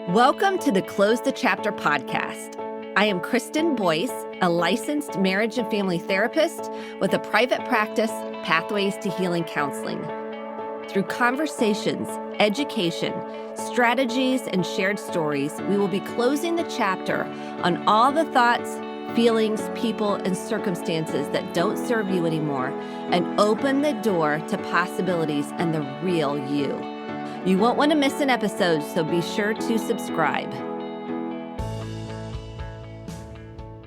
Welcome to the Close the Chapter podcast. I am Kristen Boyce, a licensed marriage and family therapist with a private practice, Pathways to Healing Counseling. Through conversations, education, strategies, and shared stories, we will be closing the chapter on all the thoughts, feelings, people, and circumstances that don't serve you anymore and open the door to possibilities and the real you. You won't want to miss an episode, so be sure to subscribe.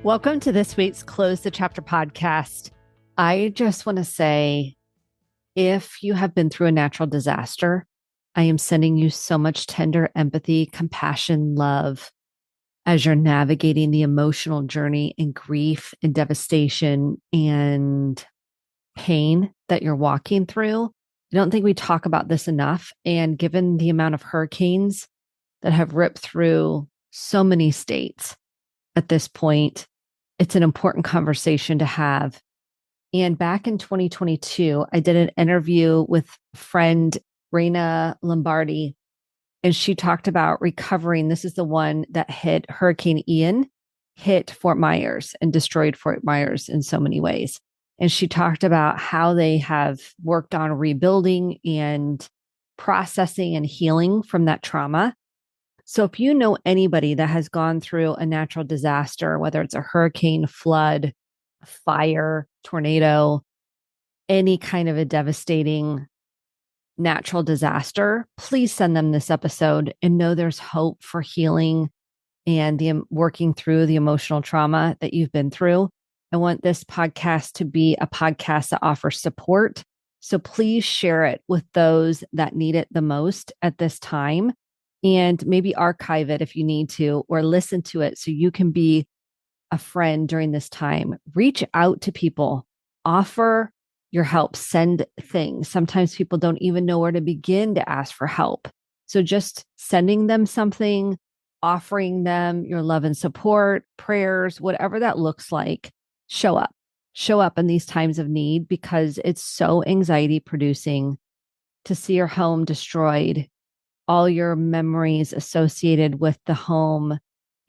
Welcome to this week's Close the Chapter podcast. I just want to say, if you have been through a natural disaster, I am sending you so much tender empathy, compassion, love as you're navigating the emotional journey and grief and devastation and pain that you're walking through. I don't think we talk about this enough. And given the amount of hurricanes that have ripped through so many states at this point, it's an important conversation to have. And back in 2022, I did an interview with friend Reina Lombardi, and she talked about recovering. This is the one that hit Hurricane Ian, hit Fort Myers and destroyed Fort Myers in so many ways. And she talked about how they have worked on rebuilding and processing and healing from that trauma. So if you know anybody that has gone through a natural disaster, whether it's a hurricane, flood, fire, tornado, any kind of a devastating natural disaster, please send them this episode and know there's hope for healing and the working through the emotional trauma that you've been through. I want this podcast to be a podcast that offers support. So please share it with those that need it the most at this time, and maybe archive it if you need to, or listen to it so you can be a friend during this time. Reach out to people, offer your help, send things. Sometimes people don't even know where to begin to ask for help. So just sending them something, offering them your love and support, prayers, whatever that looks like. Show up in these times of need, because it's so anxiety producing to see your home destroyed, all your memories associated with the home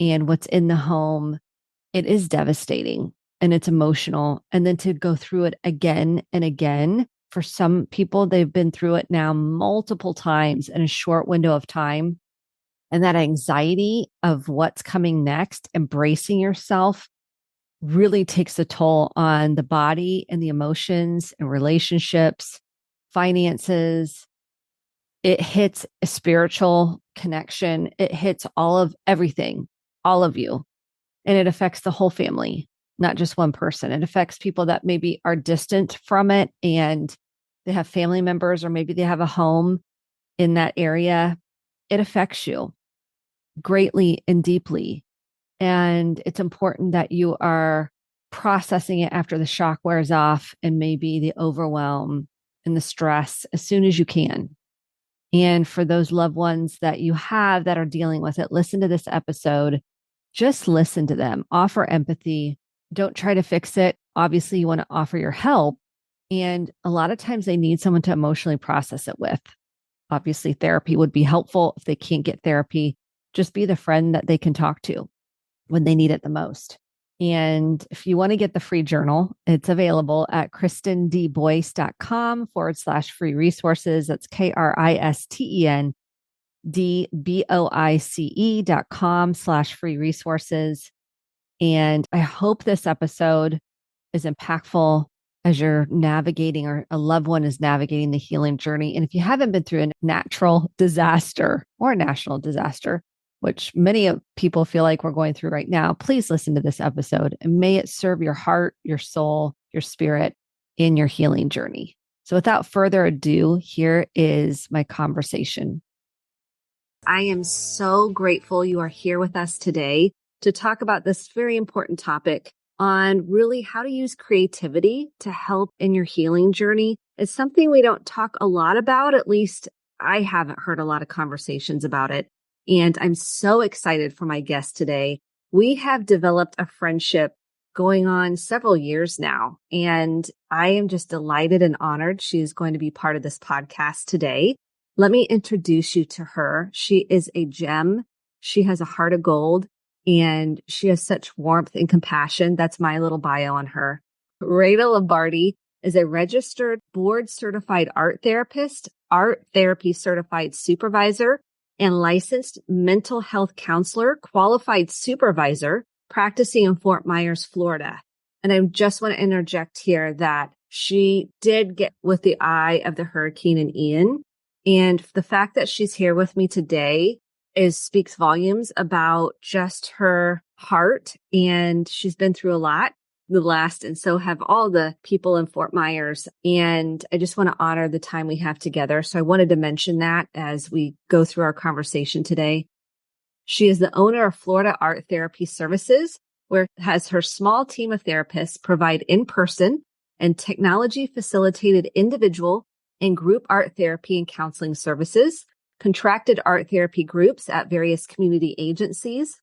and what's in the home. It is devastating and it's emotional. And then to go through it again and again, for some people, they've been through it now multiple times in a short window of time. And that anxiety of what's coming next, embracing yourself, really takes a toll on the body and the emotions and relationships, finances. It hits a spiritual connection. It hits all of everything, all of you. And it affects the whole family, not just one person. It affects people that maybe are distant from it and they have family members, or maybe they have a home in that area. It affects you greatly and deeply. And it's important that you are processing it after the shock wears off and maybe the overwhelm and the stress as soon as you can. And for those loved ones that you have that are dealing with it, listen to this episode. Just listen to them, offer empathy. Don't try to fix it. Obviously, you want to offer your help. And a lot of times they need someone to emotionally process it with. Obviously, therapy would be helpful. If they can't get therapy, just be the friend that they can talk to when they need it the most. And if you want to get the free journal, it's available at kristendboyce.com/free resources. That's KRISTENDBOICE.com/free resources. And I hope this episode is impactful as you're navigating, or a loved one is navigating, the healing journey. And if you haven't been through a natural disaster or a national disaster, which many people feel like we're going through right now, please listen to this episode and may it serve your heart, your soul, your spirit in your healing journey. So without further ado, here is my conversation. I am so grateful you are here with us today to talk about this very important topic on really how to use creativity to help in your healing journey. It's something we don't talk a lot about. At least I haven't heard a lot of conversations about it. And I'm so excited for my guest today. We have developed a friendship going on several years now, and I am just delighted and honored she's going to be part of this podcast today. Let me introduce you to her. She is a gem She has a heart of gold and she has such warmth and compassion. That's my little bio on her. Reina Lombardi is a registered board certified art therapist, art therapy certified supervisor, and licensed mental health counselor, qualified supervisor, practicing in Fort Myers, Florida. And I just want to interject here that she did get with the eye of the hurricane and Ian. And the fact that she's here with me today speaks volumes about just her heart. And she's been through a lot and so have all the people in Fort Myers. And I just want to honor the time we have together. So I wanted to mention that as we go through our conversation today. She is the owner of Florida Art Therapy Services, where has her small team of therapists provide in-person and technology facilitated individual and group art therapy and counseling services, contracted art therapy groups at various community agencies,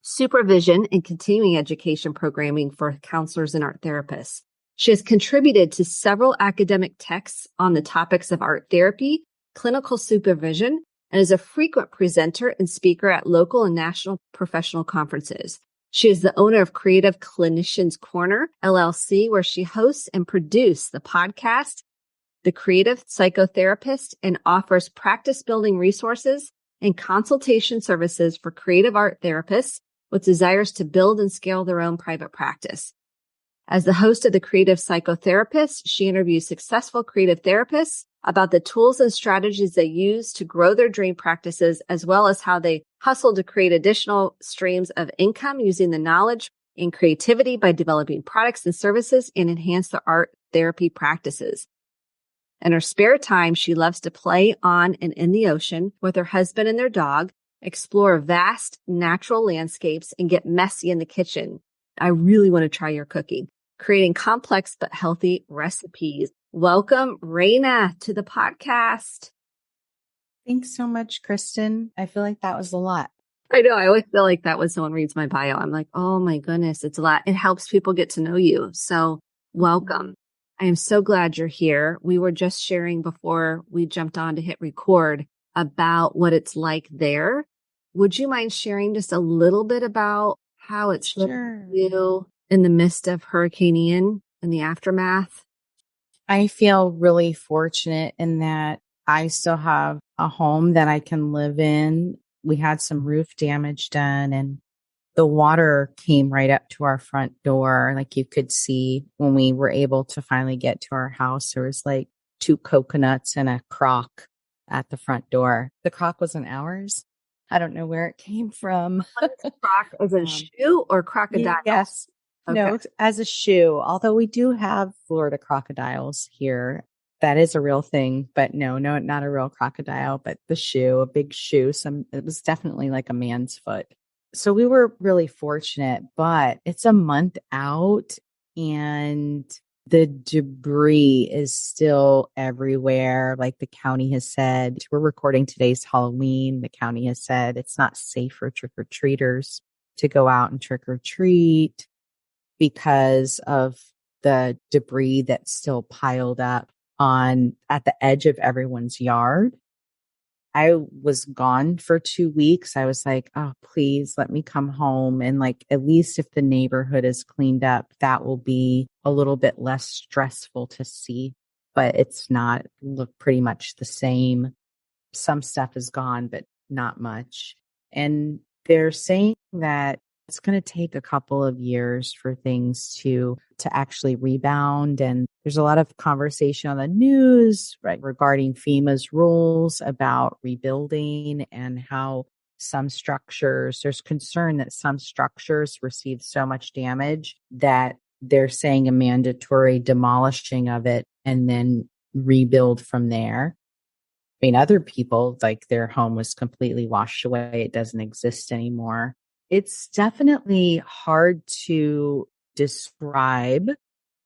supervision and continuing education programming for counselors and art therapists. She has contributed to several academic texts on the topics of art therapy, clinical supervision, and is a frequent presenter and speaker at local and national professional conferences. She is the owner of Creative Clinicians Corner, LLC, where she hosts and produces the podcast, The Creative Psychotherapist, and offers practice-building resources and consultation services for creative art therapists with desires to build and scale their own private practice. As the host of The Creative Psychotherapist, she interviews successful creative therapists about the tools and strategies they use to grow their dream practices, as well as how they hustle to create additional streams of income using the knowledge and creativity by developing products and services and enhance their art therapy practices. In her spare time, she loves to play on and in the ocean with her husband and their dog, explore vast natural landscapes, and get messy in the kitchen. I really want to try your cooking, creating complex but healthy recipes. Welcome, Reina, to the podcast. Thanks so much, Kristen. I feel like that was a lot. I know. I always feel like that when someone reads my bio. I'm like, oh my goodness, it's a lot. It helps people get to know you. So welcome. I am so glad you're here. We were just sharing before we jumped on to hit record about what it's like there. Would you mind sharing just a little bit about how it's Sure. you in the midst of Hurricane Ian and the aftermath? I feel really fortunate in that I still have a home that I can live in. We had some roof damage done and the water came right up to our front door. Like you could see when we were able to finally get to our house, there was like 2 coconuts and a crock at the front door. The crock wasn't ours. I don't know where it came from. Croc as a shoe or crocodile? Yes. Okay. No, as a shoe, although we do have Florida crocodiles here. That is a real thing, but no, not a real crocodile, but the shoe, a big shoe. It was definitely like a man's foot. So we were really fortunate, but it's a month out and the debris is still everywhere. Like the county has said, we're recording today's Halloween. The county has said it's not safe for trick-or-treaters to go out and trick-or-treat because of the debris that's still piled up at the edge of everyone's yard. I was gone for 2 weeks. I was like, oh, please let me come home. And like, at least if the neighborhood is cleaned up, that will be a little bit less stressful to see, but it's not. Look pretty much the same. Some stuff is gone, but not much. And they're saying that it's going to take a couple of years for things to actually rebound. And there's a lot of conversation on the news, right, regarding FEMA's rules about rebuilding and how there's concern that some structures received so much damage that they're saying a mandatory demolishing of it and then rebuild from there. I mean, other people, like their home was completely washed away. It doesn't exist anymore. It's definitely hard to describe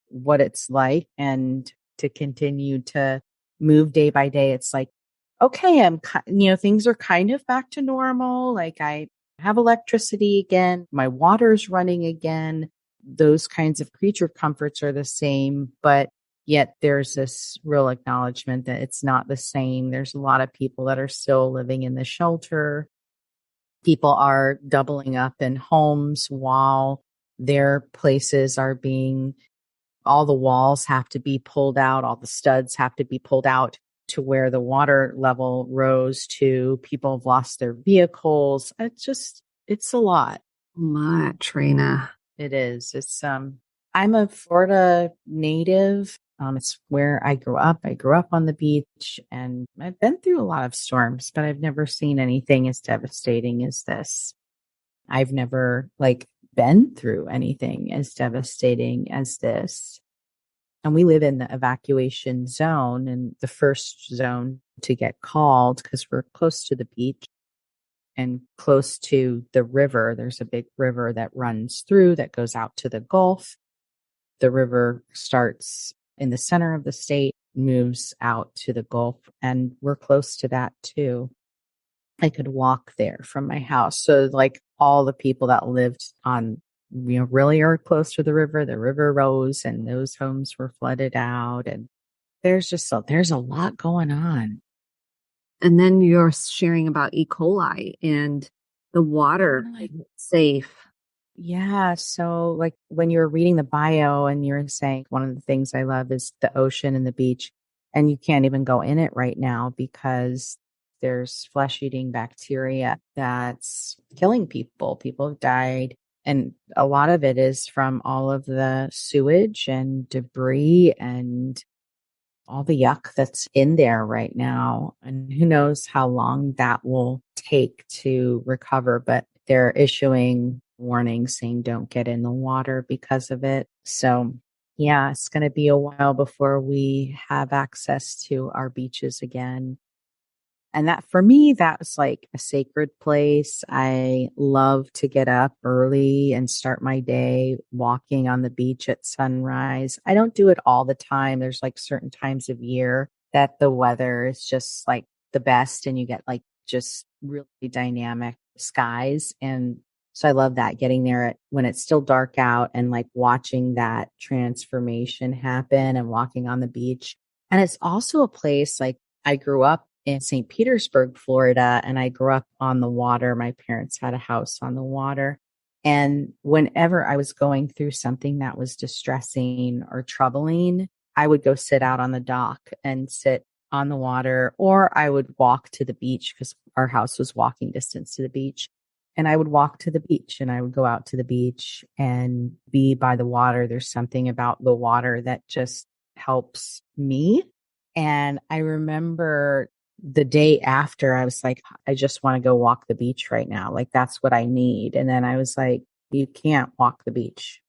what it's like and to continue to move day by day. It's like, okay, things are kind of back to normal. Like I have electricity again. My water's running again. Those kinds of creature comforts are the same, but yet there's this real acknowledgement that it's not the same. There's a lot of people that are still living in the shelter. People are doubling up in homes while their places are being, all the walls have to be pulled out, all the studs have to be pulled out to where the water level rose to. People have lost their vehicles. It's a lot. Much, Reina. It is. I'm a Florida native. It's where I grew up. I grew up on the beach and I've been through a lot of storms, but I've never seen anything as devastating as this. I've never been through anything as devastating as this. And we live in the evacuation zone and the first zone to get called because we're close to the beach and close to the river. There's a big river that runs through that goes out to the Gulf. The river starts in the center of the state, moves out to the Gulf, and we're close to that too. I could walk there from my house. So all the people that lived on, really are close to the river rose and those homes were flooded out. And there's a lot going on. And then you're sharing about E. coli and the water safe. Yeah. So when you're reading the bio and you're saying one of the things I love is the ocean and the beach, and you can't even go in it right now because there's flesh-eating bacteria that's killing people. People have died. And a lot of it is from all of the sewage and debris and all the yuck that's in there right now. And who knows how long that will take to recover, but they're issuing warnings saying don't get in the water because of it. So yeah, it's going to be a while before we have access to our beaches again. And that for me, that was like a sacred place. I love to get up early and start my day walking on the beach at sunrise. I don't do it all the time. There's certain times of year that the weather is just the best and you get just really dynamic skies. And so I love that, getting there when it's still dark out and watching that transformation happen and walking on the beach. And it's also a place I grew up in St. Petersburg, Florida, and I grew up on the water. My parents had a house on the water. And whenever I was going through something that was distressing or troubling, I would go sit out on the dock and sit on the water, or I would walk to the beach because our house was walking distance to the beach. And I would walk to the beach and I would go out to the beach and be by the water. There's something about the water that just helps me. And I remember the day after, I was like, I just want to go walk the beach right now. That's what I need. And then I was like, you can't walk the beach.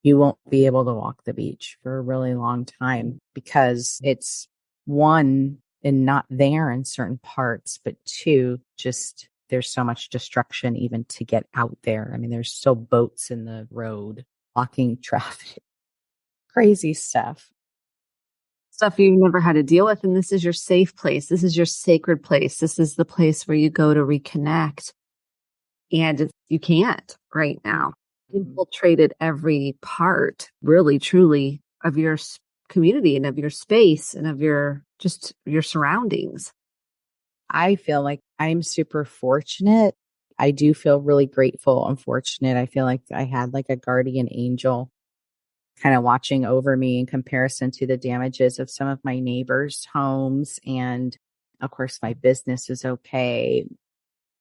You won't be able to walk the beach for a really long time because it's one, and not there in certain parts, but two, just there's so much destruction even to get out there. I mean, there's still boats in the road, blocking traffic, crazy stuff. Stuff you've never had to deal with. And this is your safe place. This is your sacred place. This is the place where you go to reconnect. And you can't right now. Infiltrated every part, really, truly, of your community and of your space and of your surroundings. I feel like I'm super fortunate. I do feel really grateful and fortunate. I feel like I had a guardian angel kind of watching over me in comparison to the damages of some of my neighbors' homes. And of course, my business is okay.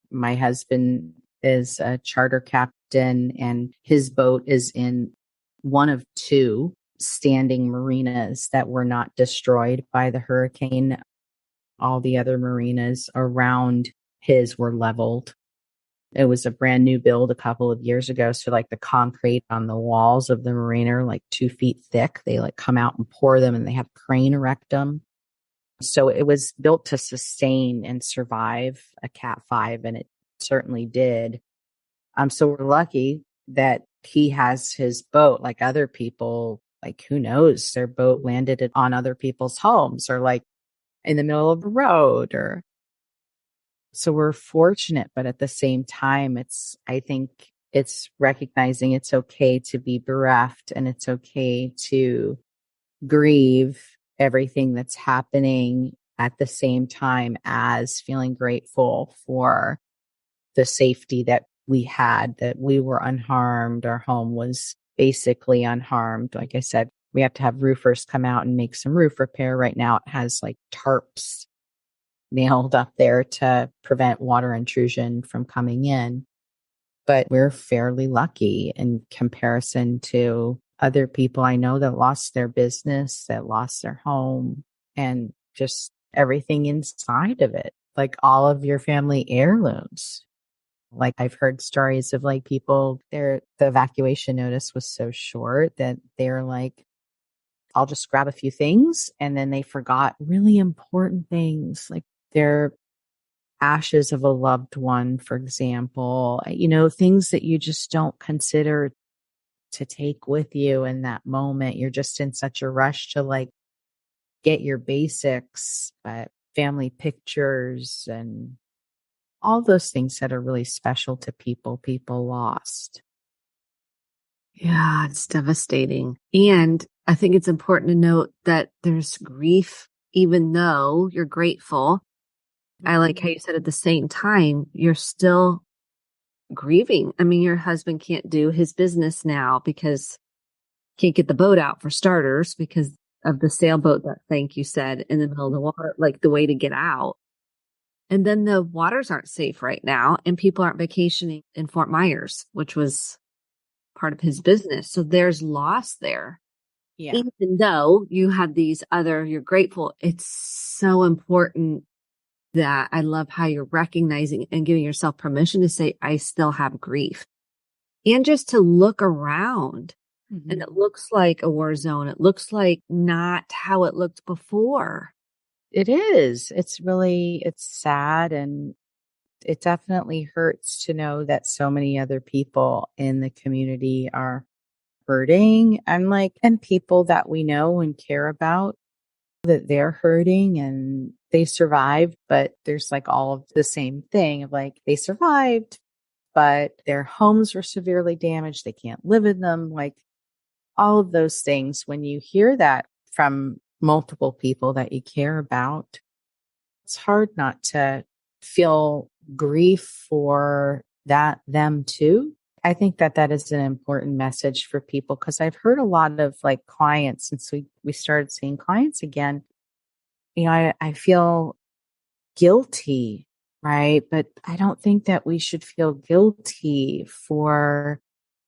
My husband is a charter captain and his boat is in one of two standing marinas that were not destroyed by the hurricane. All the other marinas around his were leveled. It was a brand new build a couple of years ago. So the concrete on the walls of the marina are 2 feet thick. They come out and pour them and they have crane erect them. So it was built to sustain and survive a Cat 5, and it certainly did. So we're lucky that he has his boat. Other people, who knows, their boat landed on other people's homes or in the middle of the road or. So we're fortunate, but at the same time, I think it's recognizing it's okay to be bereft and it's okay to grieve everything that's happening at the same time as feeling grateful for the safety that we had, that we were unharmed. Our home was basically unharmed. Like I said, we have to have roofers come out and make some roof repair. Right now, it has like tarps nailed up there to prevent water intrusion from coming in. But we're fairly lucky in comparison to other people I know that lost their business, that lost their home, and just everything inside of it, like all of your family heirlooms. Like I've heard stories of like people, the evacuation notice was so short that they're like, I'll just grab a few things. And then they forgot really important things like their ashes of a loved one, for example, things that you just don't consider to take with you in that moment. You're just in such a rush to like get your basics, but family pictures and all those things that are really special to people lost. Yeah, it's devastating. And I think it's important to note that there's grief, even though you're grateful. I like how you said at the same time, you're still grieving. I mean, your husband can't do his business now because can't get the boat out for starters because of the sailboat that you said in the middle of the water, like the way to get out. And then the waters aren't safe right now and people aren't vacationing in Fort Myers, which was part of his business. So there's loss there. Yeah. Even though you had these you're grateful. It's so important that I love how you're recognizing and giving yourself permission to say, I still have grief. And just to look around. Mm-hmm. And it looks like a war zone. It looks like not how it looked before. It is. It's sad. And it definitely hurts to know that so many other people in the community are hurting and people that we know and care about, that they're hurting and they survived, but there's like all of the same thing of like they survived, but their homes were severely damaged. They can't live in them. Like all of those things. When you hear that from multiple people that you care about, it's hard not to feel grief for them too. I think that is an important message for people because I've heard a lot of like clients since we started seeing clients again. I feel guilty, right? But I don't think that we should feel guilty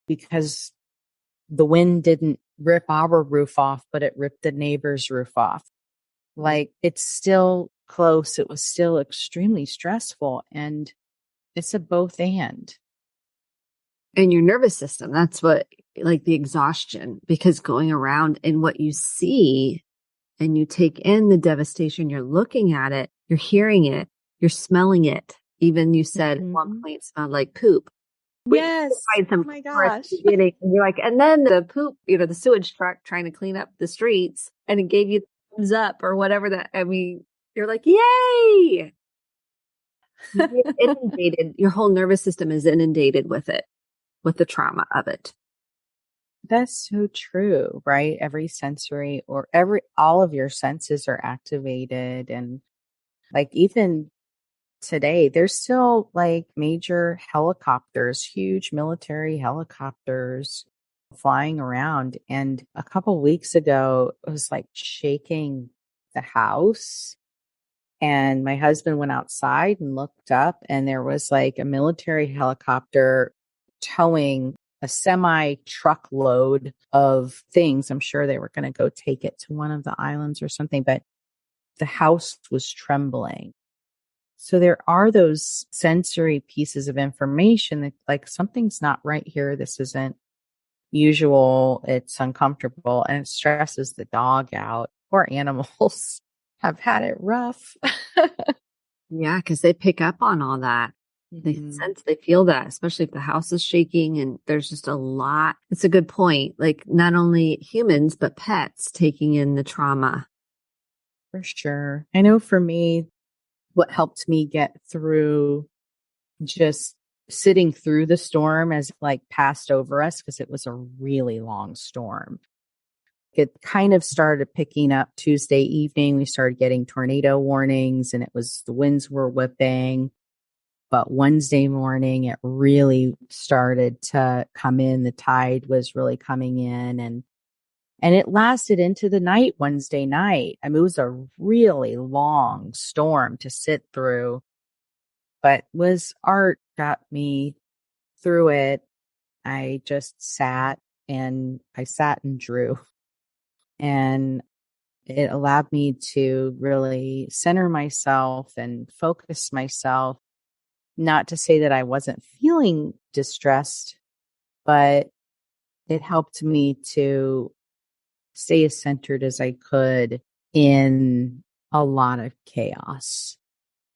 because the wind didn't rip our roof off, but it ripped the neighbor's roof off. Like it's still close. It was still extremely stressful and it's a both and. And your nervous system, that's what, like the exhaustion, because going around and what you see and you take in the devastation, you're looking at it, you're hearing it, you're smelling it. Even you said one point smelled like poop. Yes. Oh my gosh. And you're like, and then the poop, the sewage truck trying to clean up the streets and it gave you thumbs up or whatever you're like, yay. Inundated. Your whole nervous system is inundated with it, with the trauma of it. That's so true, right? Every sensory all of your senses are activated. And like even today, there's still like major helicopters, huge military helicopters flying around. And a couple weeks ago, it was like shaking the house. And my husband went outside and looked up and there was like a military helicopter towing a semi truckload of things. I'm sure they were going to go take it to one of the islands or something, but the house was trembling. So there are those sensory pieces of information that like something's not right here. This isn't usual. It's uncomfortable and it stresses the dog out. Poor animals have had it rough. Yeah, because they pick up on all that. They feel that, especially if the house is shaking and there's just a lot. It's a good point. Like not only humans, but pets taking in the trauma. For sure. I know for me, what helped me get through just sitting through the storm as like passed over us, because it was a really long storm. It kind of started picking up Tuesday evening. We started getting tornado warnings and the winds were whipping. But Wednesday morning, it really started to come in. The tide was really coming in, and it lasted into the night, Wednesday night. I mean, it was a really long storm to sit through, but was art got me through it. I just sat and drew, and it allowed me to really center myself and focus myself. Not to say that I wasn't feeling distressed, but it helped me to stay as centered as I could in a lot of chaos.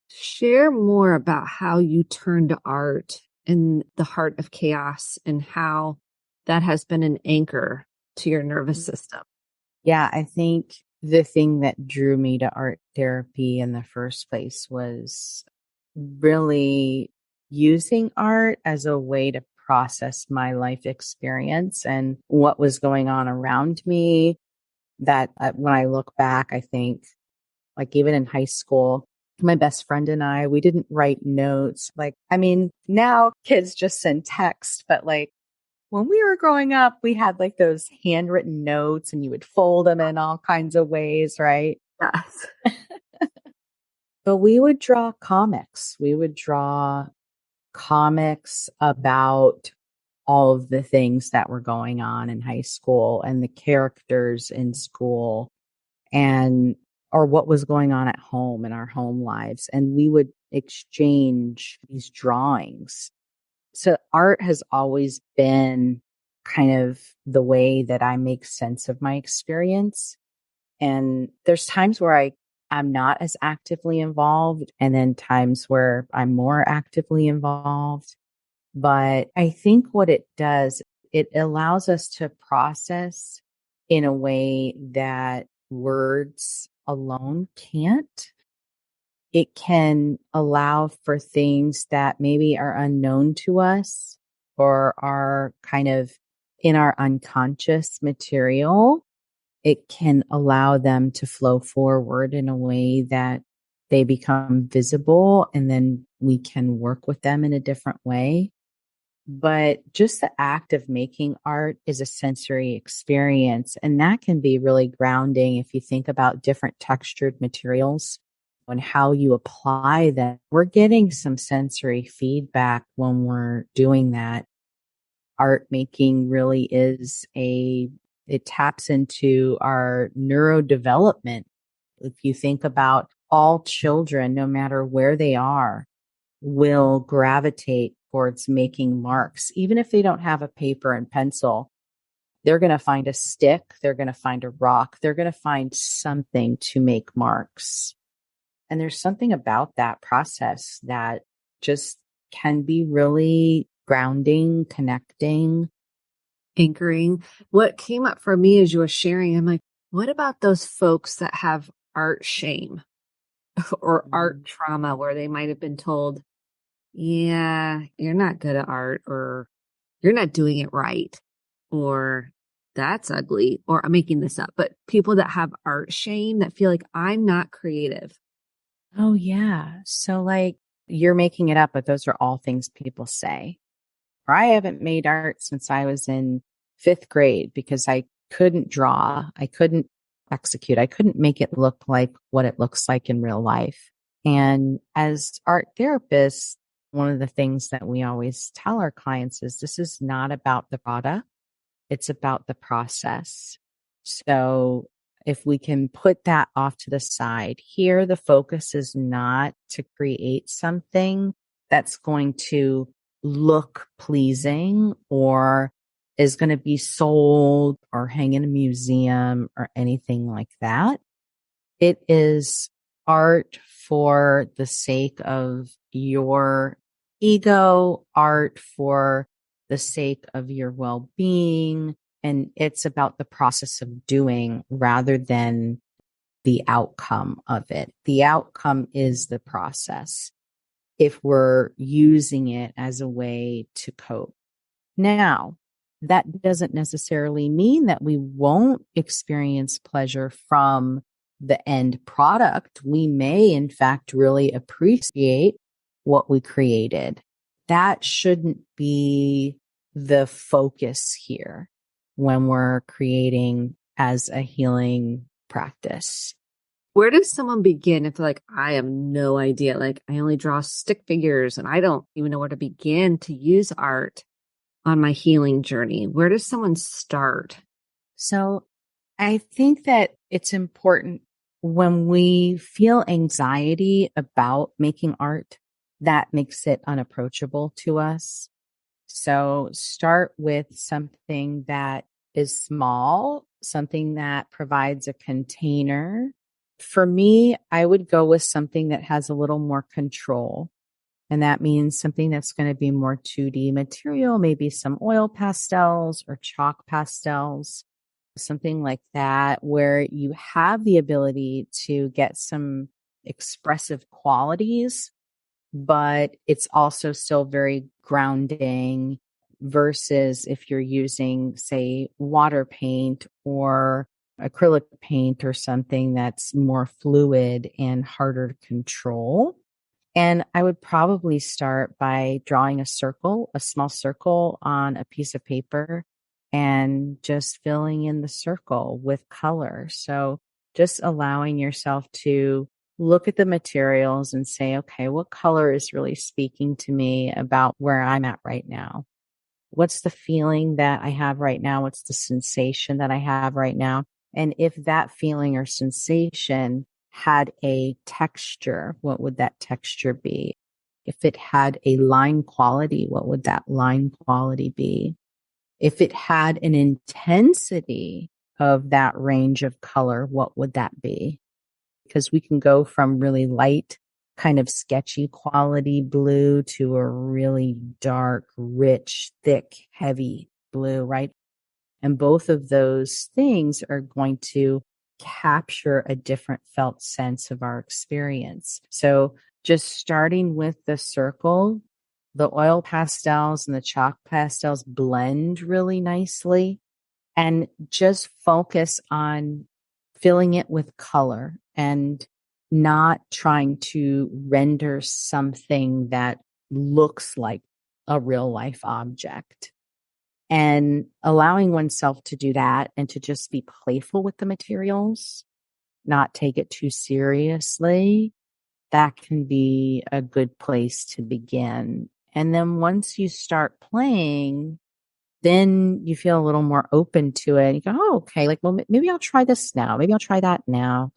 Share more about how you turned to art in the heart of chaos and how that has been an anchor to your nervous system. Yeah, I think the thing that drew me to art therapy in the first place was really using art as a way to process my life experience and what was going on around me. That when I look back, I think like even in high school, my best friend and I, we didn't write notes. Like, I mean, now kids just send text, but like when we were growing up, we had like those handwritten notes and you would fold them in all kinds of ways, right? Yes. But we would draw comics. We would draw comics about all of the things that were going on in high school and the characters in school and or what was going on at home in our home lives. And we would exchange these drawings. So art has always been kind of the way that I make sense of my experience. And there's times where I'm not as actively involved, and then times where I'm more actively involved. But I think what it does, it allows us to process in a way that words alone can't. It can allow for things that maybe are unknown to us or are kind of in our unconscious material. It can allow them to flow forward in a way that they become visible, and then we can work with them in a different way. But just the act of making art is a sensory experience, and that can be really grounding if you think about different textured materials and how you apply them. We're getting some sensory feedback when we're doing that. Art making really it taps into our neurodevelopment. If you think about all children, no matter where they are, will gravitate towards making marks. Even if they don't have a paper and pencil, they're going to find a stick, they're going to find a rock, they're going to find something to make marks. And there's something about that process that just can be really grounding, connecting, Anchoring. What came up for me as you were sharing, I'm like, what about those folks that have art shame or art trauma where they might have been told, yeah, you're not good at art, or you're not doing it right, or that's ugly, or I'm making this up, but people that have art shame that feel like I'm not creative. Oh, yeah. So, like, you're making it up, but those are all things people say. Or I haven't made art since I was in fifth grade because I couldn't draw. I couldn't execute. I couldn't make it look like what it looks like in real life. And as art therapists, one of the things that we always tell our clients is this is not about the product. It's about the process. So if we can put that off to the side here, the focus is not to create something that's going to look pleasing or is going to be sold or hang in a museum or anything like that. It is art for the sake of your ego, art for the sake of your well-being. And it's about the process of doing rather than the outcome of it. The outcome is the process if we're using it as a way to cope. Now, that doesn't necessarily mean that we won't experience pleasure from the end product. We may, in fact, really appreciate what we created. That shouldn't be the focus here when we're creating as a healing practice. Where does someone begin if like, I have no idea, like I only draw stick figures and I don't even know where to begin to use art on my healing journey? Where does someone start? So I think that it's important when we feel anxiety about making art, that makes it unapproachable to us. So start with something that is small, something that provides a container. For me, I would go with something that has a little more control. And that means something that's going to be more 2D material, maybe some oil pastels or chalk pastels, something like that, where you have the ability to get some expressive qualities, but it's also still very grounding versus if you're using, say, water paint or acrylic paint or something that's more fluid and harder to control. And I would probably start by drawing a circle, a small circle on a piece of paper and just filling in the circle with color. So just allowing yourself to look at the materials and say, okay, what color is really speaking to me about where I'm at right now? What's the feeling that I have right now? What's the sensation that I have right now? And if that feeling or sensation had a texture, what would that texture be? If it had a line quality, what would that line quality be? If it had an intensity of that range of color, what would that be? Because we can go from really light, kind of sketchy quality blue to a really dark, rich, thick, heavy blue, right? And both of those things are going to capture a different felt sense of our experience. So just starting with the circle, the oil pastels and the chalk pastels blend really nicely, and just focus on filling it with color and not trying to render something that looks like a real life object, and allowing oneself to do that and to just be playful with the materials, not take it too seriously. That can be a good place to begin. And then once you start playing, then you feel a little more open to it. You go, oh, okay, like, well, maybe I'll try this now. Maybe I'll try that now.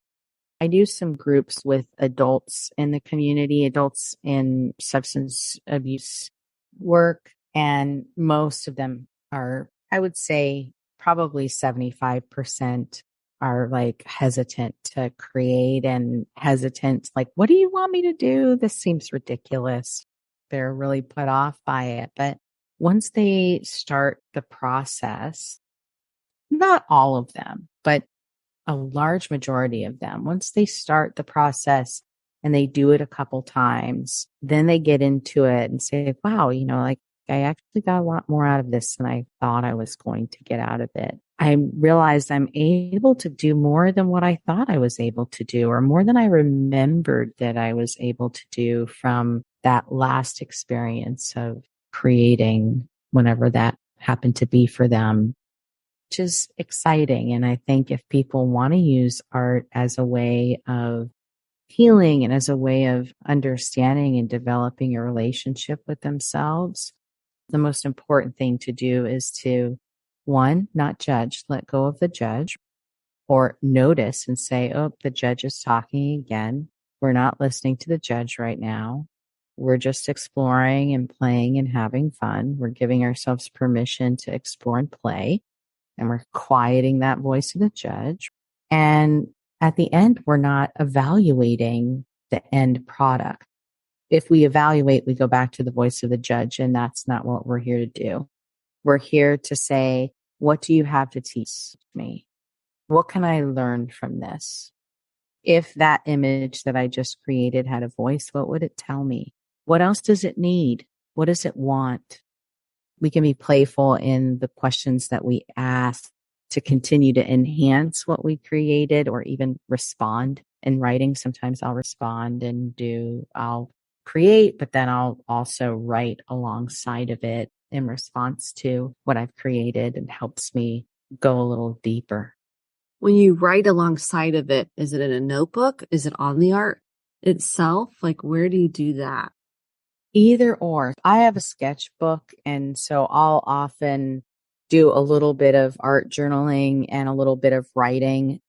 I do some groups with adults in the community, adults in substance abuse work, and most of them are, I would say, probably 75% are like hesitant to create and hesitant, like, what do you want me to do? This seems ridiculous. They're really put off by it. But once they start the process, not all of them, but a large majority of them, once they start the process and they do it a couple times, then they get into it and say, wow, like I actually got a lot more out of this than I thought I was going to get out of it. I realized I'm able to do more than what I thought I was able to do, or more than I remembered that I was able to do from that last experience of creating, whenever that happened to be for them, which is exciting. And I think if people want to use art as a way of healing and as a way of understanding and developing a relationship with themselves, the most important thing to do is to, one, not judge, let go of the judge, or notice and say, oh, the judge is talking again. We're not listening to the judge right now. We're just exploring and playing and having fun. We're giving ourselves permission to explore and play. And we're quieting that voice of the judge. And at the end, we're not evaluating the end product. If we evaluate, we go back to the voice of the judge, and that's not what we're here to do. We're here to say, what do you have to teach me? What can I learn from this? If that image that I just created had a voice, what would it tell me? What else does it need? What does it want? We can be playful in the questions that we ask to continue to enhance what we created, or even respond in writing. Sometimes I'll respond and I'll create, but then I'll also write alongside of it in response to what I've created, and helps me go a little deeper. When you write alongside of it, is it in a notebook? Is it on the art itself? Like, where do you do that? Either or. I have a sketchbook, and so I'll often do a little bit of art journaling and a little bit of writing.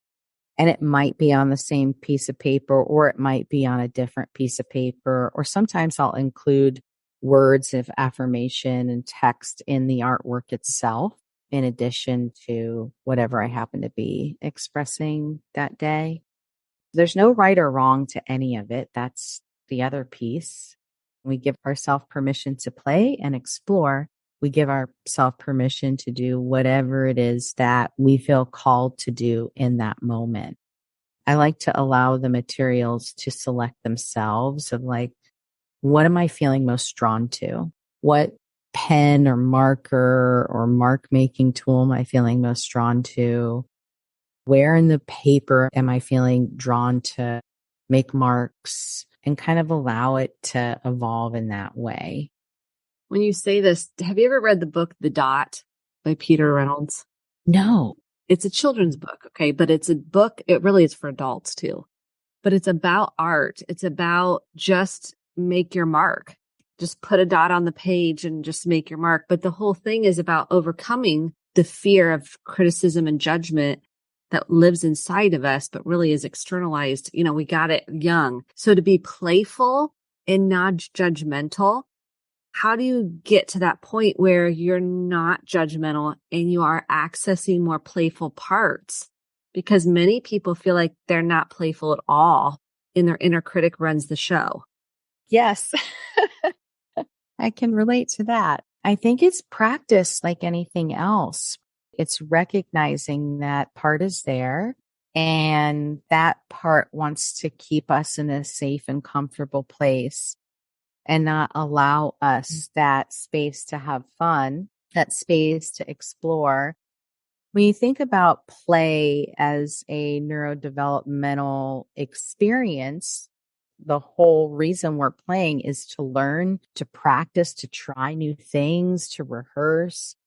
And it might be on the same piece of paper, or it might be on a different piece of paper. Or sometimes I'll include words of affirmation and text in the artwork itself, in addition to whatever I happen to be expressing that day. There's no right or wrong to any of it. That's the other piece. We give ourselves permission to play and explore. We give ourselves permission to do whatever it is that we feel called to do in that moment. I like to allow the materials to select themselves of like, what am I feeling most drawn to? What pen or marker or mark making tool am I feeling most drawn to? Where in the paper am I feeling drawn to make marks, and kind of allow it to evolve in that way? When you say this, have you ever read the book The Dot by Peter Reynolds? No. It's a children's book, okay, but it's a book, it really is for adults too. But it's about art. It's about just make your mark. Just put a dot on the page and just make your mark. But the whole thing is about overcoming the fear of criticism and judgment that lives inside of us, but really is externalized. You know, we got it young. So to be playful and not judgmental, how do you get to that point where you're not judgmental and you are accessing more playful parts? Because many people feel like they're not playful at all and their inner critic runs the show. Yes, I can relate to that. I think it's practice like anything else. It's recognizing that part is there, and that part wants to keep us in a safe and comfortable place and not allow us that space to have fun, that space to explore. When you think about play as a neurodevelopmental experience, the whole reason we're playing is to learn, to practice, to try new things, to rehearse.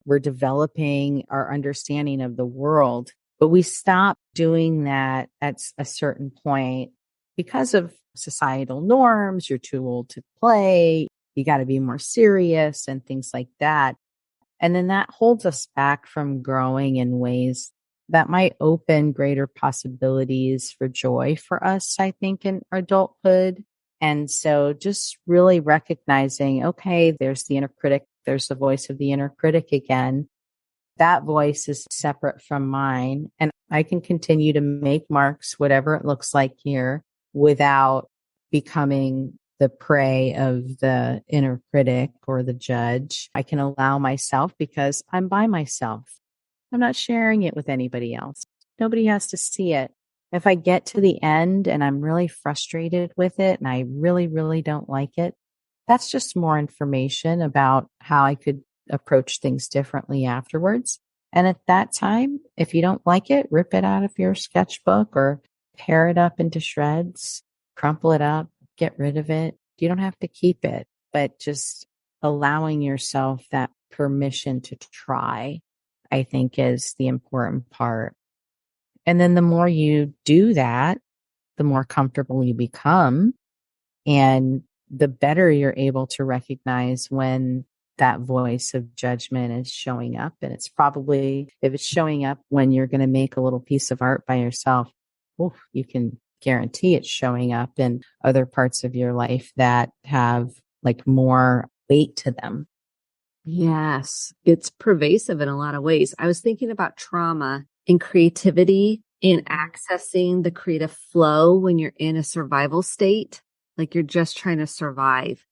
We're developing our understanding of the world, but we stop doing that at a certain point because of societal norms. You're too old to play. You got to be more serious and things like that. And then that holds us back from growing in ways that might open greater possibilities for joy for us, I think, in adulthood. And so just really recognizing, okay, there's the inner critic. There's the voice of the inner critic again. That voice is separate from mine. And I can continue to make marks, whatever it looks like here, without becoming the prey of the inner critic or the judge. I can allow myself, because I'm by myself. I'm not sharing it with anybody else. Nobody has to see it. If I get to the end and I'm really frustrated with it and I really, really don't like it, that's just more information about how I could approach things differently afterwards. And at that time, if you don't like it, rip it out of your sketchbook or tear it up into shreds, crumple it up, get rid of it. You don't have to keep it, but just allowing yourself that permission to try, I think, is the important part. And then the more you do that, the more comfortable you become, and the better you're able to recognize when that voice of judgment is showing up. And it's probably, if it's showing up when you're going to make a little piece of art by yourself, you can guarantee it's showing up in other parts of your life that have like more weight to them. Yes, it's pervasive in a lot of ways. I was thinking about trauma and creativity in accessing the creative flow when you're in a survival state, like you're just trying to survive.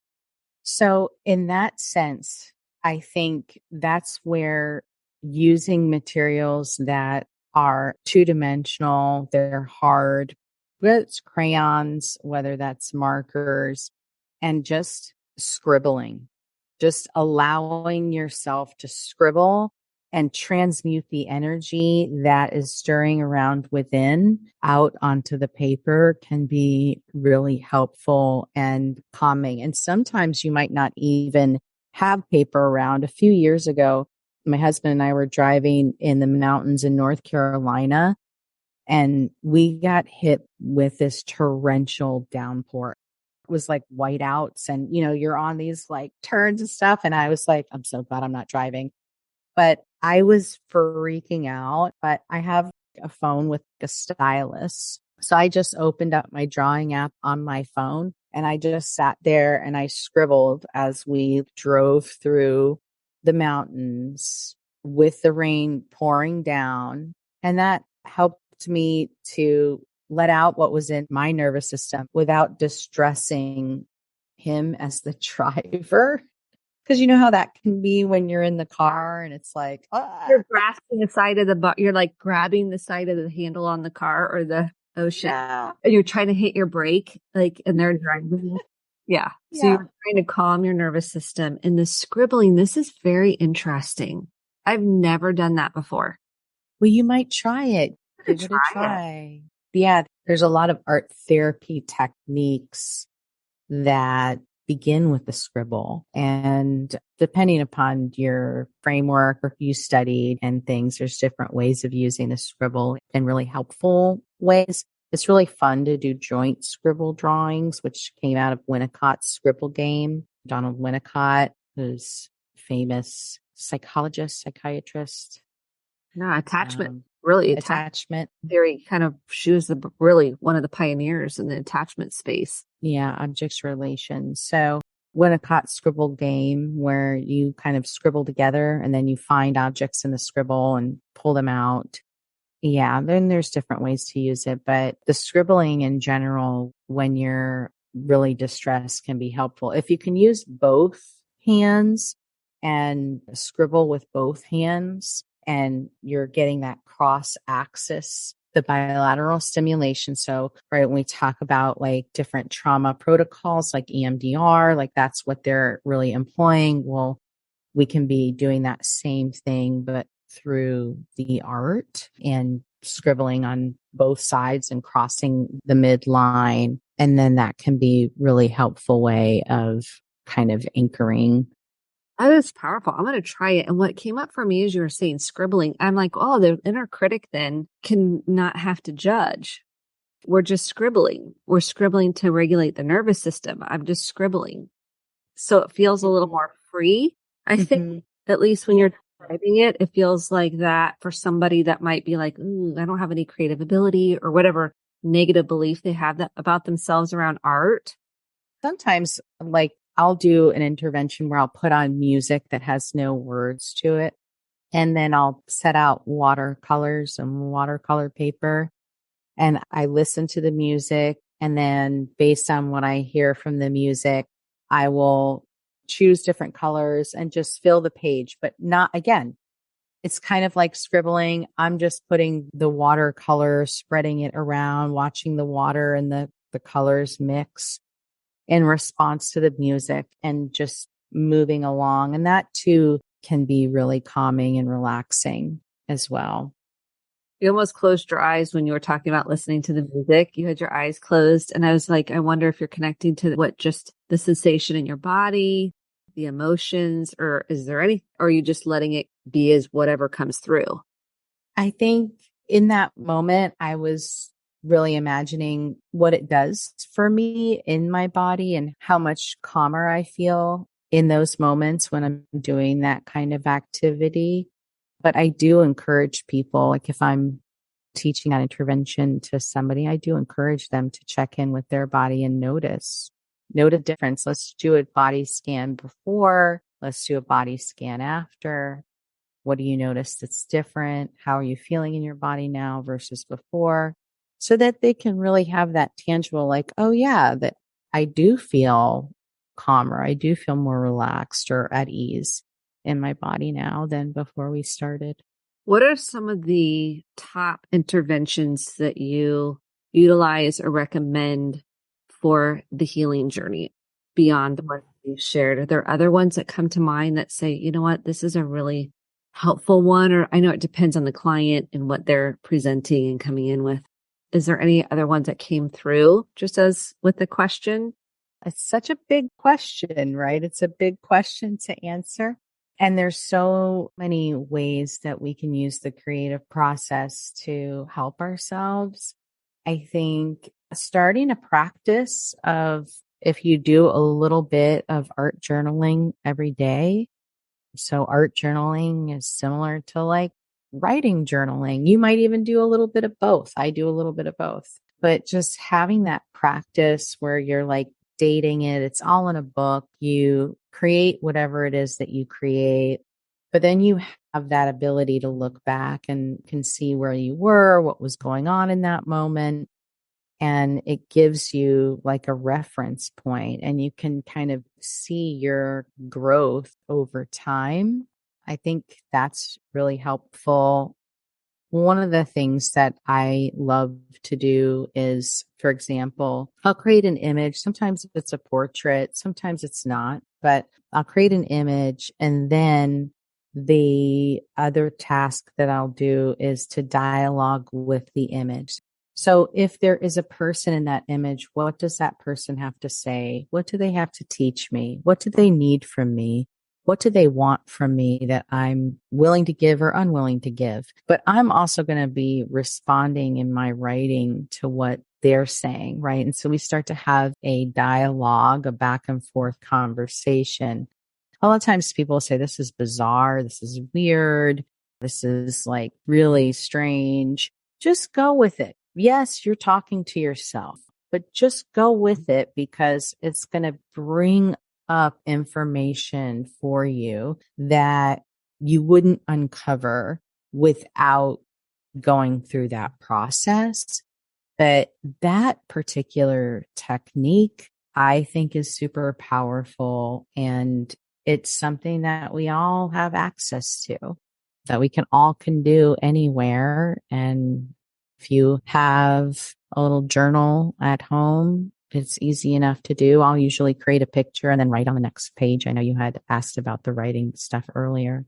So in that sense, I think that's where using materials that are two-dimensional, they're hard, whether it's crayons, whether that's markers, and just scribbling, just allowing yourself to scribble and transmute the energy that is stirring around within out onto the paper can be really helpful and calming. And sometimes you might not even have paper around. A few years ago, my husband and I were driving in the mountains in North Carolina, and we got hit with this torrential downpour. It was like whiteouts, and you're on these like turns and stuff. And I was like, I'm so glad I'm not driving. But I was freaking out. But I have a phone with a stylus. So I just opened up my drawing app on my phone, and I just sat there and I scribbled as we drove through the mountains with the rain pouring down. And that helped me to let out what was in my nervous system without distressing him as the driver. Because you know how that can be when you're in the car and it's like, You're grasping the side of you're like grabbing the side of the handle on the car or the ocean. yeah. And you're trying to hit your brake, like, and they're driving. Yeah. So you're trying to calm your nervous system. And the scribbling, this is very interesting. I've never done that before. Well, you might try it. Give it a try. Yeah. There's a lot of art therapy techniques that begin with the scribble. And depending upon your framework or if you studied and things, there's different ways of using the scribble in really helpful ways. It's really fun to do joint scribble drawings, which came out of Winnicott's scribble game. Donald Winnicott, who's famous psychologist, psychiatrist. No, attachment. Really, attachment theory kind of, she was really one of the pioneers in the attachment space. Yeah, objects relations. So Winnicott scribble game where you kind of scribble together and then you find objects in the scribble and pull them out. Yeah, then there's different ways to use it, but the scribbling in general, when you're really distressed, can be helpful. If you can use both hands and scribble with both hands, and you're getting that cross axis, the bilateral stimulation. So, right, when we talk about like different trauma protocols like EMDR, like that's what they're really employing. Well, we can be doing that same thing, but through the art and scribbling on both sides and crossing the midline. And then that can be really helpful way of kind of anchoring. That is powerful. I'm going to try it. And what came up for me as you were saying scribbling, I'm like, oh, the inner critic then can not have to judge. We're just scribbling. We're scribbling to regulate the nervous system. I'm just scribbling. So it feels a little more free. I think, at least when you're describing it, it feels like that for somebody that might be like, ooh, I don't have any creative ability or whatever negative belief they have that about themselves around art. Sometimes, like, I'll do an intervention where I'll put on music that has no words to it. And then I'll set out watercolors and watercolor paper. And I listen to the music. And then based on what I hear from the music, I will choose different colors and just fill the page. But not, again, it's kind of like scribbling. I'm just putting the watercolor, spreading it around, watching the water and the colors mix in response to the music and just moving along. And that too can be really calming and relaxing as well. You almost closed your eyes when you were talking about listening to the music. You had your eyes closed. And I was like, I wonder if you're connecting to what, just the sensation in your body, the emotions, or is there any, or are you just letting it be as whatever comes through? I think in that moment, I was really imagining what it does for me in my body and how much calmer I feel in those moments when I'm doing that kind of activity. But I do encourage people, like if I'm teaching an intervention to somebody, I do encourage them to check in with their body and note a difference. Let's do a body scan before. Let's do a body scan after. What do you notice that's different? How are you feeling in your body now versus before? So that they can really have that tangible, like, oh yeah, that I do feel calmer. I do feel more relaxed or at ease in my body now than before we started. What are some of the top interventions that you utilize or recommend for the healing journey beyond the ones you've shared? Are there other ones that come to mind that say, you know what, this is a really helpful one, or I know it depends on the client and what they're presenting and coming in with. Is there any other ones that came through just as with the question? It's such a big question, right? It's a big question to answer. And there's so many ways that we can use the creative process to help ourselves. I think starting a practice of, if you do a little bit of art journaling every day. So art journaling is similar to like writing journaling. You might even do a little bit of both. I do a little bit of both, but just having that practice where you're like dating it, it's all in a book. You create whatever it is that you create, but then you have that ability to look back and can see where you were, what was going on in that moment. And it gives you like a reference point, and you can kind of see your growth over time. I think that's really helpful. One of the things that I love to do is, for example, I'll create an image. Sometimes it's a portrait, sometimes it's not, but I'll create an image, and then the other task that I'll do is to dialogue with the image. So if there is a person in that image, what does that person have to say? What do they have to teach me? What do they need from me? What do they want from me that I'm willing to give or unwilling to give? But I'm also going to be responding in my writing to what they're saying, right? And so we start to have a dialogue, a back and forth conversation. A lot of times people say, this is bizarre. This is weird. This is like really strange. Just go with it. Yes, you're talking to yourself, but just go with it, because it's going to bring up information for you that you wouldn't uncover without going through that process. But that particular technique, I think, is super powerful, and it's something that we all have access to, that we can do anywhere. And if you have a little journal at home, it's easy enough to do. I'll usually create a picture and then write on the next page. I know you had asked about the writing stuff earlier.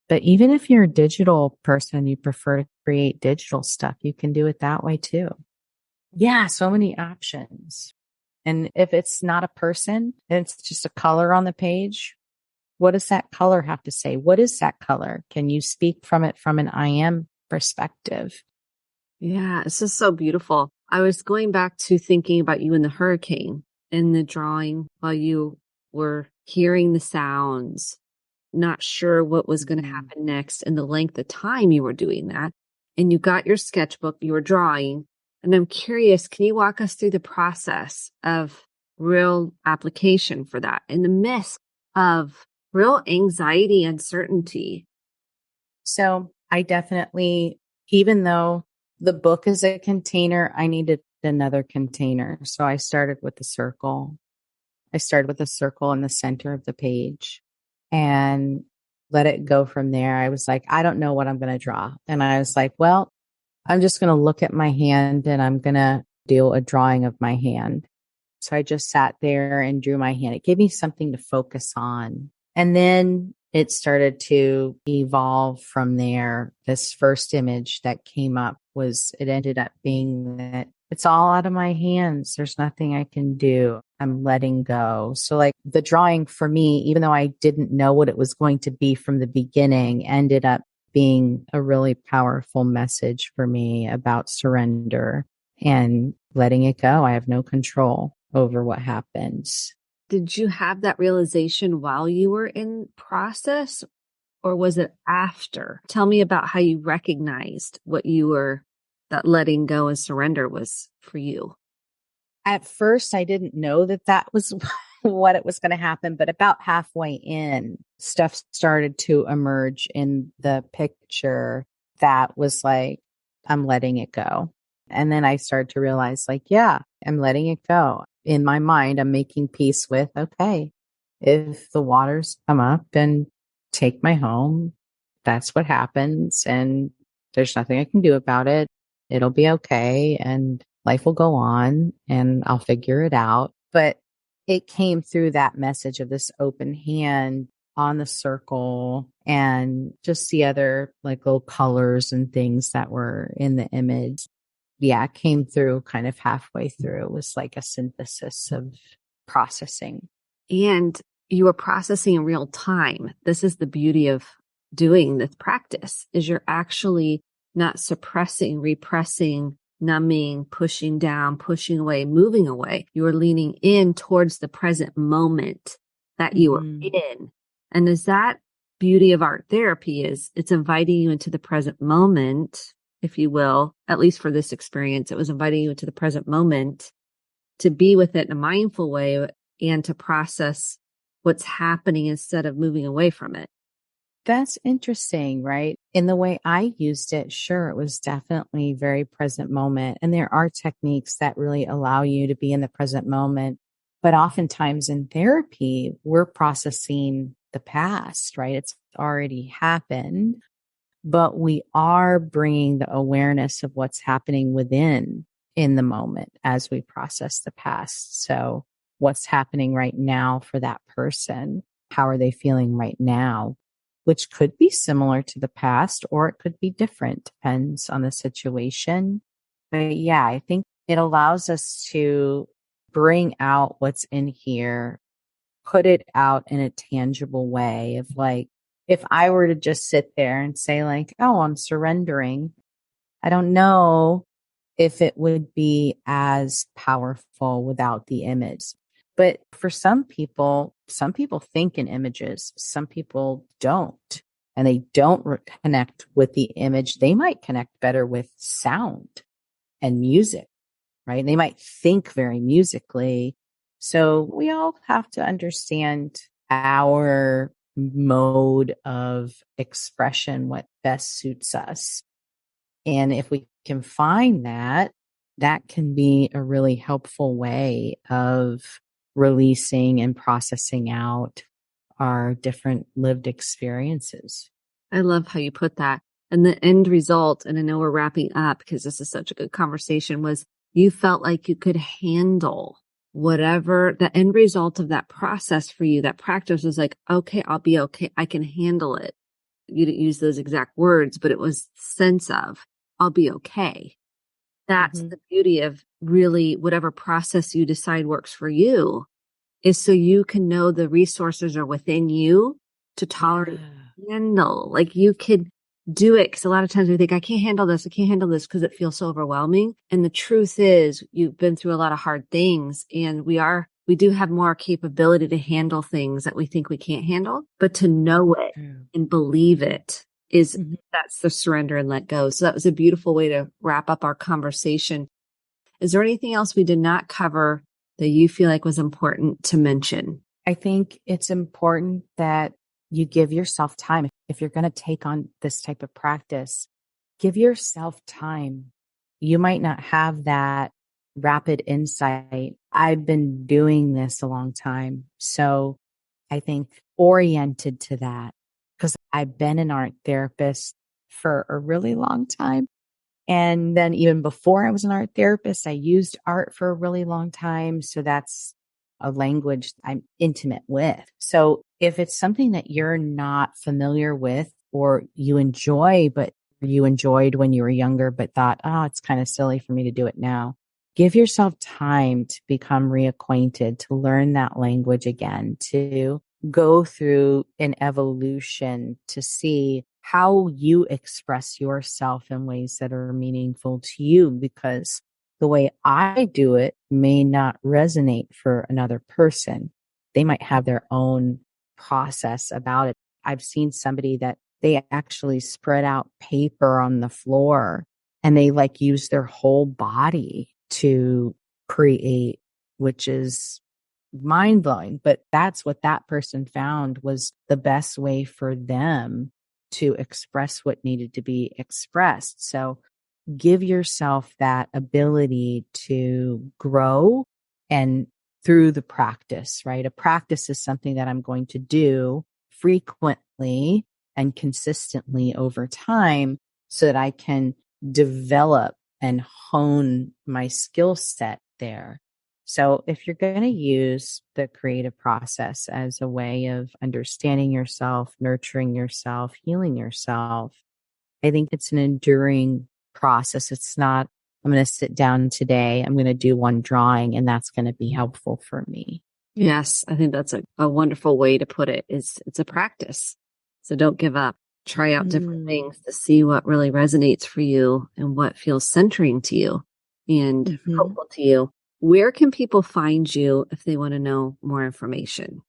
But even if you're a digital person, you prefer to create digital stuff, you can do it that way too. Yeah, so many options. And if it's not a person, it's just a color on the page. What does that color have to say? What is that color? Can you speak from it from an I am perspective? Yeah, this is so beautiful. I was going back to thinking about you in the hurricane, in the drawing while you were hearing the sounds, not sure what was going to happen next, and the length of time you were doing that. And you got your sketchbook, you were drawing. And I'm curious, can you walk us through the process of real application for that in the midst of real anxiety, uncertainty? So I definitely, even though the book is a container, I needed another container. So I started with the circle. I started with a circle in the center of the page and let it go from there. I was like, I don't know what I'm going to draw. And I was like, well, I'm just going to look at my hand and I'm going to do a drawing of my hand. So I just sat there and drew my hand. It gave me something to focus on. And then it started to evolve from there. This first image that came up it ended up being that it's all out of my hands. There's nothing I can do. I'm letting go. So like the drawing for me, even though I didn't know what it was going to be from the beginning, ended up being a really powerful message for me about surrender and letting it go. I have no control over what happens. Did you have that realization while you were in process, or was it after? Tell me about how you recognized that letting go and surrender was for you. At first, I didn't know that was what it was going to happen, but about halfway in, stuff started to emerge in the picture that was like, I'm letting it go. And then I started to realize like, yeah, I'm letting it go. In my mind, I'm making peace with, okay, if the waters come up and take my home, that's what happens. And there's nothing I can do about it. It'll be okay. And life will go on and I'll figure it out. But it came through that message of this open hand. on the circle and just the other like little colors and things that were in the image. Yeah, it came through kind of halfway through. It was like a synthesis of processing. And you were processing in real time. This is the beauty of doing this practice, is you're actually not suppressing, repressing, numbing, pushing down, pushing away, moving away. You are leaning in towards the present moment that you are in. And is that beauty of art therapy, is it's inviting you into the present moment, if you will, at least for this experience, it was inviting you into the present moment to be with it in a mindful way and to process what's happening instead of moving away from it. That's interesting, right? In the way I used it, sure, it was definitely very present moment. And there are techniques that really allow you to be in the present moment. But oftentimes in therapy, we're processing the past, right? It's already happened, but we are bringing the awareness of what's happening within in the moment as we process the past. So what's happening right now for that person? How are they feeling right now? Which could be similar to the past or it could be different, depends on the situation. But yeah, I think it allows us to bring out what's in here, put it out in a tangible way of like, if I were to just sit there and say like, oh, I'm surrendering, I don't know if it would be as powerful without the image. But for some people think in images, some people don't, and they don't connect with the image. They might connect better with sound and music, right? They might think very musically. So we all have to understand our mode of expression, what best suits us. And if we can find that, that can be a really helpful way of releasing and processing out our different lived experiences. I love how you put that. And the end result, and I know we're wrapping up because this is such a good conversation, was you felt like you could handle whatever the end result of that process for you. That practice was like, okay, I'll be okay. I can handle it. You didn't use those exact words, but it was sense of, I'll be okay. That's the beauty of really whatever process you decide works for you, is so you can know the resources are within you to tolerate, handle. Like you could do it. Cause a lot of times we think, I can't handle this. I can't handle this because it feels so overwhelming. And the truth is you've been through a lot of hard things, and we do have more capability to handle things that we think we can't handle, but to know it and believe it is, that's the surrender and let go. So that was a beautiful way to wrap up our conversation. Is there anything else we did not cover that you feel like was important to mention? I think it's important that you give yourself time. If you're going to take on this type of practice, give yourself time. You might not have that rapid insight. I've been doing this a long time. So I think oriented to that, because I've been an art therapist for a really long time. And then even before I was an art therapist, I used art for a really long time. So that's a language I'm intimate with. So if it's something that you're not familiar with or you enjoy, but you enjoyed when you were younger, but thought, oh, it's kind of silly for me to do it now, give yourself time to become reacquainted, to learn that language again, to go through an evolution to see how you express yourself in ways that are meaningful to you, because the way I do it may not resonate for another person. They might have their own process about it. I've seen somebody that they actually spread out paper on the floor and they like use their whole body to create, which is mind blowing. But that's what that person found was the best way for them to express what needed to be expressed. So give yourself that ability to grow and through the practice, right? A practice is something that I'm going to do frequently and consistently over time so that I can develop and hone my skill set there. So if you're going to use the creative process as a way of understanding yourself, nurturing yourself, healing yourself, I think it's an enduring process. It's not, I'm going to sit down today, I'm going to do one drawing, and that's going to be helpful for me. Yes, I think that's a wonderful way to put it. It's a practice. So don't give up. Try out different things to see what really resonates for you and what feels centering to you and helpful to you. Where can people find you if they want to know more information?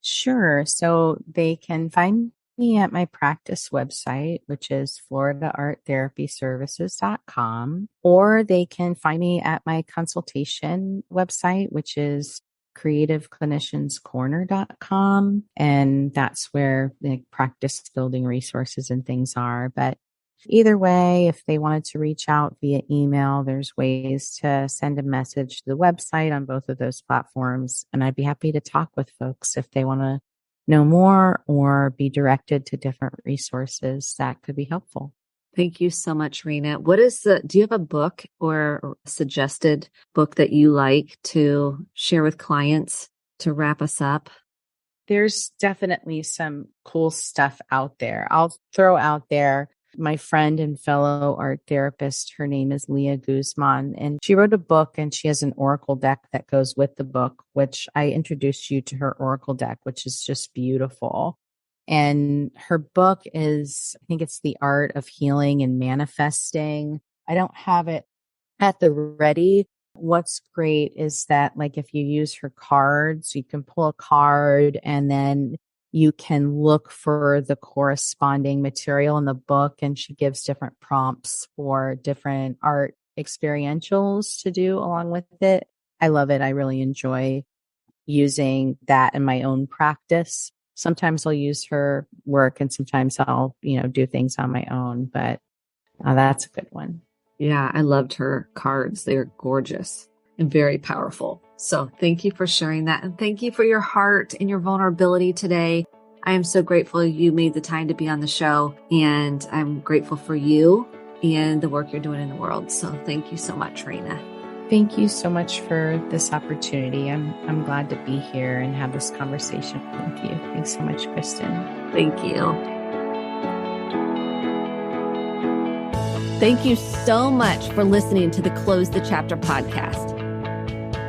Sure. So they can find me at my practice website, which is floridaarttherapyservices.com, or they can find me at my consultation website, which is creativeclinicianscorner.com. And that's where the practice building resources and things are. But either way, if they wanted to reach out via email, there's ways to send a message to the website on both of those platforms. And I'd be happy to talk with folks if they want to know more or be directed to different resources that could be helpful. Thank you so much, Reina. Do you have a book or a suggested book that you like to share with clients to wrap us up? There's definitely some cool stuff out there. I'll throw out there my friend and fellow art therapist. Her name is Leah Guzman, and she wrote a book, and she has an oracle deck that goes with the book, which I introduced you to her oracle deck, which is just beautiful. And her book is, I think it's The Art of Healing and Manifesting. I don't have it at the ready. What's great is that, like, if you use her cards, you can pull a card and then you can look for the corresponding material in the book. And she gives different prompts for different art experientials to do along with it. I love it. I really enjoy using that in my own practice. Sometimes I'll use her work and sometimes I'll, do things on my own, but that's a good one. Yeah, I loved her cards. They're gorgeous and very powerful. So thank you for sharing that. And thank you for your heart and your vulnerability today. I am so grateful you made the time to be on the show, and I'm grateful for you and the work you're doing in the world. So thank you so much, Reina. Thank you so much for this opportunity. I'm glad to be here and have this conversation with you. Thanks so much, Kristen. Thank you. Thank you so much for listening to the Close the Chapter podcast.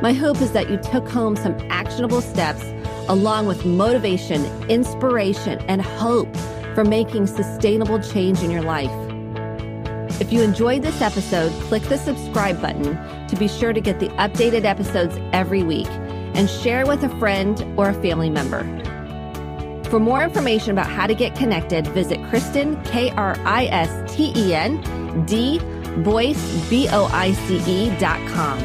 My hope is that you took home some actionable steps along with motivation, inspiration, and hope for making sustainable change in your life. If you enjoyed this episode, click the subscribe button to be sure to get the updated episodes every week, and share with a friend or a family member. For more information about how to get connected, visit Kristen, KRISTEN, Boyce, BOICE.com.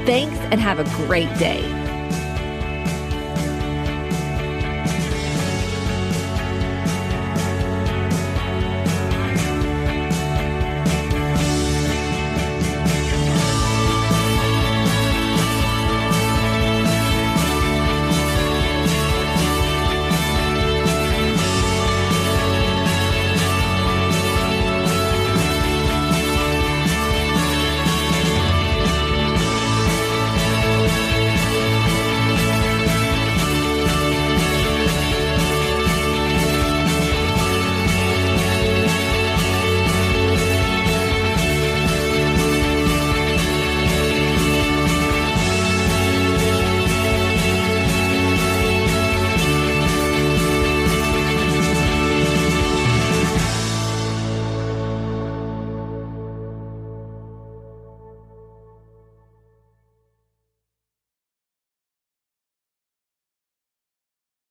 Thanks and have a great day.